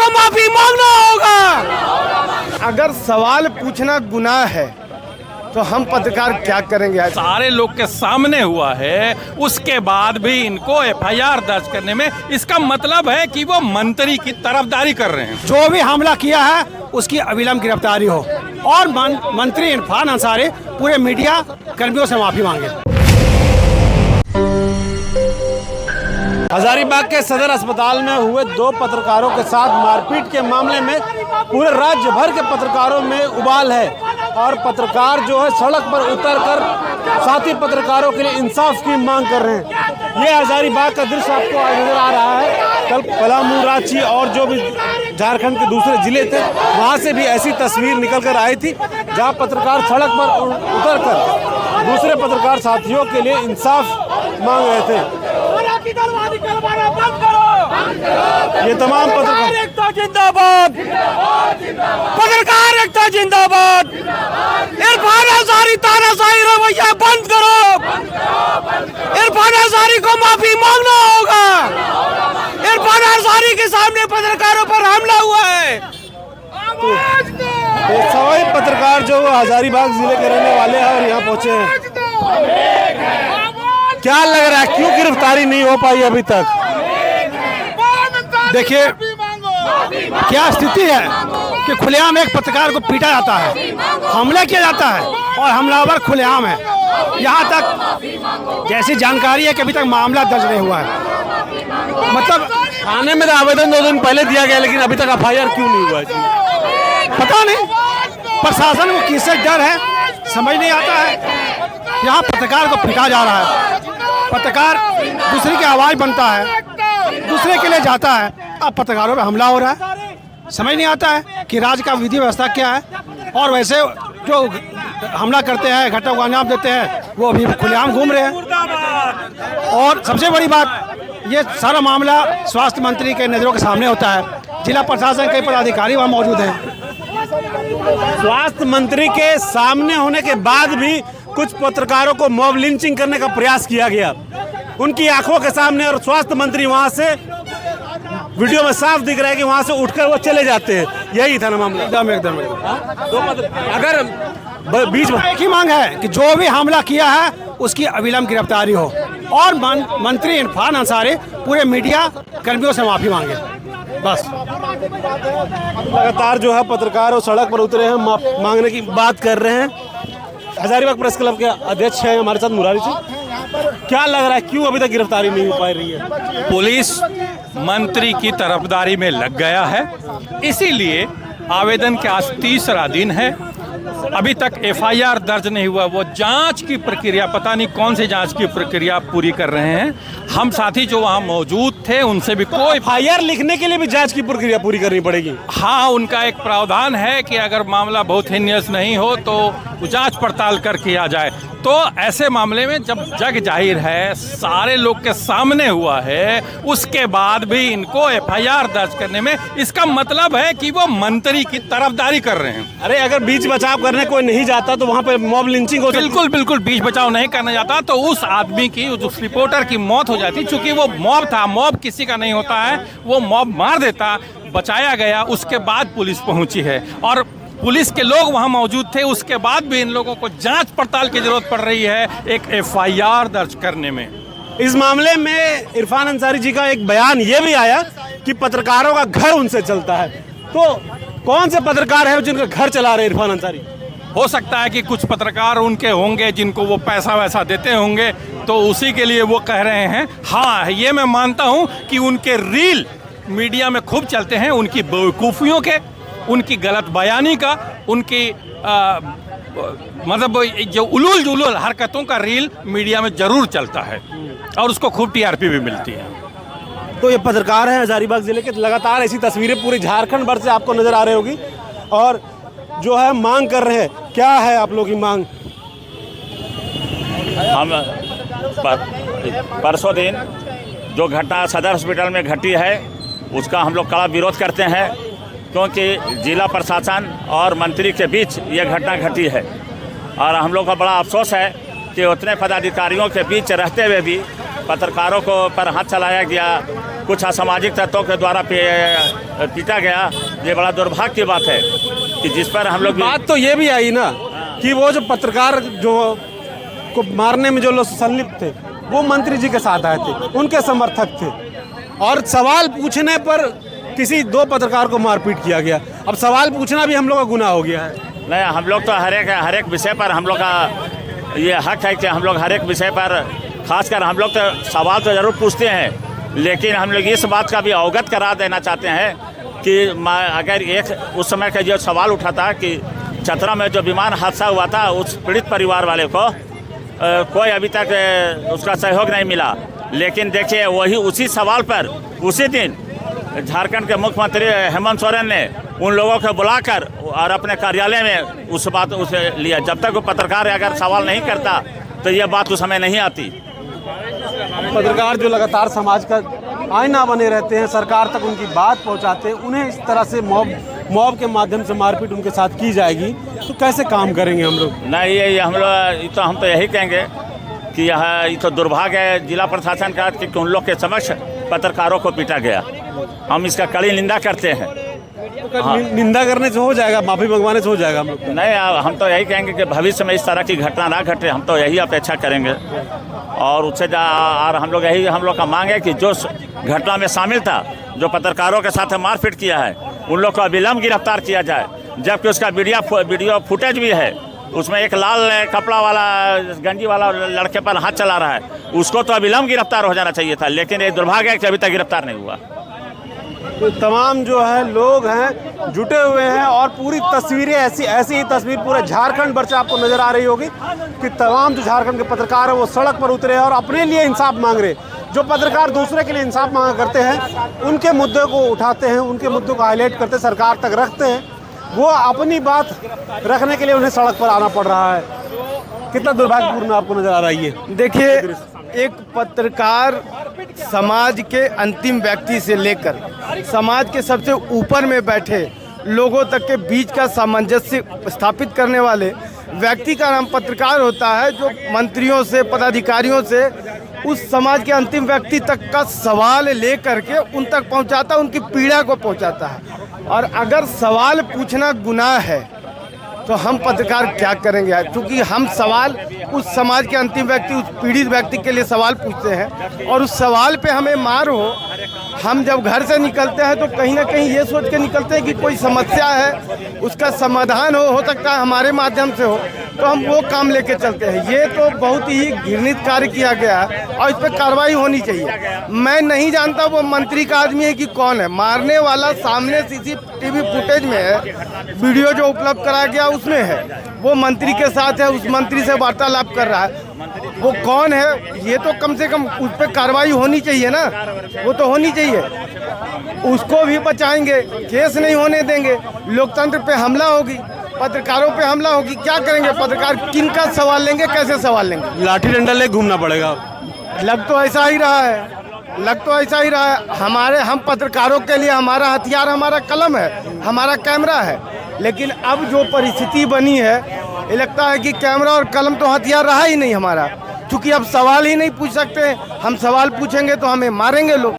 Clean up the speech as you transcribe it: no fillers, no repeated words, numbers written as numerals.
को माफी मांगना होगा। अगर सवाल पूछना गुनाह है तो हम पत्रकार क्या करेंगे? सारे लोग के सामने हुआ है, उसके बाद भी इनको एफआईआर दर्ज करने में इसका मतलब है कि वो मंत्री की तरफदारी कर रहे हैं। जो भी हमला किया है उसकी अविलंब गिरफ्तारी हो और मंत्री इरफान अंसारी पूरे मीडिया कर्मियों से माफी मांगे। हजारीबाग के सदर अस्पताल में हुए दो पत्रकारों के साथ मारपीट के मामले में पूरे राज्य भर के पत्रकारों में उबाल है और पत्रकार जो है सड़क पर उतरकर साथी पत्रकारों के लिए इंसाफ की मांग कर रहे हैं। ये हजारीबाग का दृश्य आपको आज नजर आ रहा है। कल पलामू, रांची और जो भी झारखंड के दूसरे जिले थे वहाँ से भी ऐसी तस्वीर निकल कर आई थी जहाँ पत्रकार सड़क पर उतरकर दूसरे पत्रकार साथियों के लिए इंसाफ मांग रहे थे। ये तमाम पत्रकार एकता जिंदाबाद, पत्रकार एकता जिंदाबाद। इरफान अंसारी तानाशाही रवैया बंद करो। इरफान अंसारी को माफी मांगना होगा। इरफान अंसारी के सामने पत्रकारों पर हमला हुआ है। ये सभी पत्रकार जो हजारीबाग जिले के रहने वाले हैं और यहाँ पहुंचे हैं। क्या लग रहा है, क्यों गिरफ्तारी नहीं हो पाई अभी तक? देखिए क्या स्थिति है कि खुलेआम एक पत्रकार को पीटा जाता है, हमला किया जाता है और हमलावर खुलेआम है। यहाँ तक जैसी जानकारी है कि अभी तक मामला दर्ज नहीं हुआ है। मतलब थाने में तो आवेदन 2 दिन पहले दिया गया लेकिन अभी तक एफआईआर क्यों नहीं हुआ जी? पता नहीं प्रशासन को किससे डर है, समझ नहीं आता है। यहाँ पत्रकार को पीटा जा रहा है, पत्रकार दूसरे की आवाज बनता है, दूसरे के लिए जाता है, अब पत्रकारों पे हमला हो रहा है। समझ नहीं आता है कि राज्य का विधि व्यवस्था क्या है। और वैसे जो हमला करते हैं, घटना को अंजाम देते हैं, वो अभी खुलेआम घूम रहे हैं। और सबसे बड़ी बात, ये सारा मामला स्वास्थ्य मंत्री के नज़रों के सामने होता है। जिला प्रशासन के पदाधिकारी वहाँ मौजूद हैं। स्वास्थ्य मंत्री के सामने होने के बाद भी कुछ पत्रकारों को मॉब लिंचिंग करने का प्रयास किया गया उनकी आंखों के सामने, और स्वास्थ्य मंत्री वहां से वीडियो में साफ दिख रहा है कि वहां से उठकर वो चले जाते हैं। यही था ना मामला? एकदम अगर बीच में एक ही मांग है कि जो भी हमला किया है उसकी अविलंब गिरफ्तारी हो और मंत्री इरफान अंसारी पूरे मीडिया कर्मियों से माफी मांगे, बस। लगातार जो है पत्रकार और सड़क पर उतरे हैं, मांगने की बात कर रहे हैं। हजारीबाग प्रेस क्लब के अध्यक्ष हैं हमारे साथ मुरारी जी। क्या लग रहा है, क्यों अभी तक गिरफ्तारी नहीं हो पा रही है? पुलिस मंत्री की तरफदारी में लग गया है, इसीलिए आवेदन के आज 3रा दिन है, अभी तक एफआईआर दर्ज नहीं हुआ। वो जांच की प्रक्रिया, पता नहीं कौन सी जांच की प्रक्रिया पूरी कर रहे हैं। हम साथी जो वहाँ मौजूद थे उनसे भी कोई एफआईआर लिखने के लिए भी जांच की प्रक्रिया पूरी करनी पड़ेगी। हाँ, उनका एक प्रावधान है कि अगर मामला बहुत हिनियस नहीं हो तो जांच पड़ताल कर किया जाए। तो ऐसे मामले में जब जग जाहिर है, सारे लोग के सामने हुआ है, उसके बाद भी इनको एफआईआर दर्ज करने में इसका मतलब है कि वो मंत्री की तरफदारी कर रहे हैं। अरे अगर बीच बचाव करने कोई नहीं जाता तो वहाँ पे मॉब लिंचिंग हो। बिल्कुल बीच बचाव नहीं करना जाता तो उस आदमी की, उस रिपोर्टर की मौत हो जाती। चूंकि वो मॉब था, मॉब किसी का नहीं होता है, वो मॉब मार देता, बचाया गया। उसके बाद पुलिस पहुंची है और पुलिस के लोग वहां मौजूद थे, उसके बाद भी इन लोगों को जांच पड़ताल की जरूरत पड़ रही है एक एफआईआर दर्ज करने में। इस मामले में इरफान अंसारी जी का एक बयान ये भी आया कि पत्रकारों का घर उनसे चलता है। तो कौन से पत्रकार हैं जिनका घर चला रहे इरफान अंसारी? हो सकता है कि कुछ पत्रकार उनके होंगे जिनको वो पैसा वैसा देते होंगे, तो उसी के लिए वो कह रहे हैं। हाँ, ये मैं मानता हूँ कि उनके रील मीडिया में खूब चलते हैं, उनकी बेवकूफ़ियों के, उनकी गलत बयानी का, उनकी मतलब जो उलूल जुलूल हरकतों का रील मीडिया में जरूर चलता है और उसको खूब टीआरपी भी मिलती है। तो ये पत्रकार हैं हजारीबाग जिले के, लगातार ऐसी तस्वीरें पूरे झारखंड भर से आपको नजर आ रही होगी और जो है मांग कर रहे हैं। क्या है आप लोगों की मांग? हम परसों दिन जो घटना सदर हॉस्पिटल में घटी है उसका हम लोग कड़ा विरोध करते हैं, क्योंकि जिला प्रशासन और मंत्री के बीच ये घटना घटी है और हम लोग का बड़ा अफसोस है कि उतने पदाधिकारियों के बीच रहते हुए भी पत्रकारों को पर हाथ चलाया गया कुछ असामाजिक तत्वों के द्वारा पीटा गया, ये बड़ा दुर्भाग्य की बात है कि जिस पर हम लोग बात तो ये भी आई ना कि वो जो पत्रकार जो को मारने में जो लोग संलिप्त थे वो मंत्री जी के साथ आए थे, उनके समर्थक थे, और सवाल पूछने पर किसी 2 पत्रकार को मारपीट किया गया। अब सवाल पूछना भी हम लोग का गुनाह हो गया है। नहीं, हम लोग तो हर एक विषय पर हम लोग का ये हक है कि हम लोग हर एक विषय पर, खासकर हम लोग तो सवाल तो ज़रूर पूछते हैं, लेकिन हम लोग इस बात का भी अवगत करा देना चाहते हैं कि अगर एक उस समय का जो सवाल उठा था कि चतरा में जो विमान हादसा हुआ था, उस पीड़ित परिवार वाले को कोई अभी तक उसका सहयोग नहीं मिला, लेकिन देखिए वही उसी सवाल पर उसी दिन झारखंड के मुख्यमंत्री हेमंत सोरेन ने उन लोगों को बुलाकर और अपने कार्यालय में उसे लिया। जब तक वो पत्रकार अगर सवाल नहीं करता तो ये बात उस समय नहीं आती। पत्रकार जो लगातार समाज का आईना बने रहते हैं, सरकार तक उनकी बात पहुंचाते हैं, उन्हें इस तरह से मॉब के माध्यम से मारपीट उनके साथ की जाएगी तो कैसे काम करेंगे हम लोग? नहीं, ये हम तो यही कहेंगे कि ये तो दुर्भाग्य है जिला प्रशासन का कि उन लोग के समक्ष पत्रकारों को पीटा गया। हम इसका कड़ी निंदा करते हैं। हाँ। निंदा करने से हो जाएगा, माफी मंगवाने से हो जाएगा? नहीं, हम तो यही कहेंगे कि भविष्य में इस तरह की घटना ना घटे, हम तो यही अपेक्षा करेंगे। और उससे और हम लोग का मांग है कि जो घटना में शामिल था, जो पत्रकारों के साथ मारपीट किया है, उन लोग को अविलंब गिरफ्तार किया जाए। जबकि उसका वीडियो फुटेज भी है, उसमें एक लाल कपड़ा वाला गंजी वाला लड़के पर हाथ चला रहा है, उसको तो अविलंब गिरफ्तार हो जाना चाहिए था, लेकिन ये दुर्भाग्य है कि अभी तक गिरफ्तार नहीं हुआ। तो तमाम जो है लोग हैं जुटे हुए हैं और पूरी तस्वीरें ऐसी ही तस्वीर पूरे झारखंड भर से आपको नजर आ रही होगी कि तमाम जो झारखंड के पत्रकार हैं वो सड़क पर उतरे हैं और अपने लिए इंसाफ मांग रहे। जो पत्रकार दूसरे के लिए इंसाफ मांगा करते हैं, उनके मुद्दे को उठाते हैं, उनके मुद्दों को हाईलाइट करते, सरकार तक रखते हैं, वो अपनी बात रखने के लिए उन्हें सड़क पर आना पड़ रहा है। कितना दुर्भाग्यपूर्ण आपको नजर आ रही है? देखिए, एक पत्रकार समाज के अंतिम व्यक्ति से लेकर समाज के सबसे ऊपर में बैठे लोगों तक के बीच का सामंजस्य स्थापित करने वाले व्यक्ति का नाम पत्रकार होता है, जो मंत्रियों से, पदाधिकारियों से उस समाज के अंतिम व्यक्ति तक का सवाल ले करके उन तक पहुंचाता, उनकी पीड़ा को पहुंचाता है। और अगर सवाल पूछना गुनाह है तो हम पत्रकार क्या करेंगे? क्योंकि हम सवाल उस समाज के अंतिम व्यक्ति, उस पीड़ित व्यक्ति के लिए सवाल पूछते हैं और उस सवाल पे हमें मार हो। हम जब घर से निकलते हैं तो कहीं ना कहीं ये सोच के निकलते हैं कि कोई समस्या है, उसका समाधान हो सकता है हमारे माध्यम से हो, तो हम वो काम लेके चलते हैं। ये तो बहुत ही घृणित कार्य किया गया है और इस पर कार्रवाई होनी चाहिए। मैं नहीं जानता वो मंत्री का आदमी है कि कौन है। मारने वाला सामने CCTV फुटेज में है, वीडियो जो उपलब्ध कराया गया उसमें है, वो मंत्री के साथ है, उस मंत्री से वार्तालाप कर रहा है। वो कौन है ये तो कम से कम उस पर कार्रवाई होनी चाहिए ना, वो तो होनी चाहिए। उसको भी बचाएंगे, केस नहीं होने देंगे, लोकतंत्र पे हमला होगी, पत्रकारों पे हमला होगी। क्या करेंगे पत्रकार? किन का सवाल लेंगे, कैसे सवाल लेंगे? लाठी डंडा ले घूमना पड़ेगा। लग तो ऐसा ही रहा है। हम पत्रकारों के लिए हमारा हथियार हमारा कलम है, हमारा कैमरा है। लेकिन अब जो परिस्थिति बनी है, ये लगता है कि कैमरा और कलम तो हथियार रहा ही नहीं हमारा, क्योंकि अब सवाल ही नहीं पूछ सकते। हम सवाल पूछेंगे तो हमें मारेंगे लोग।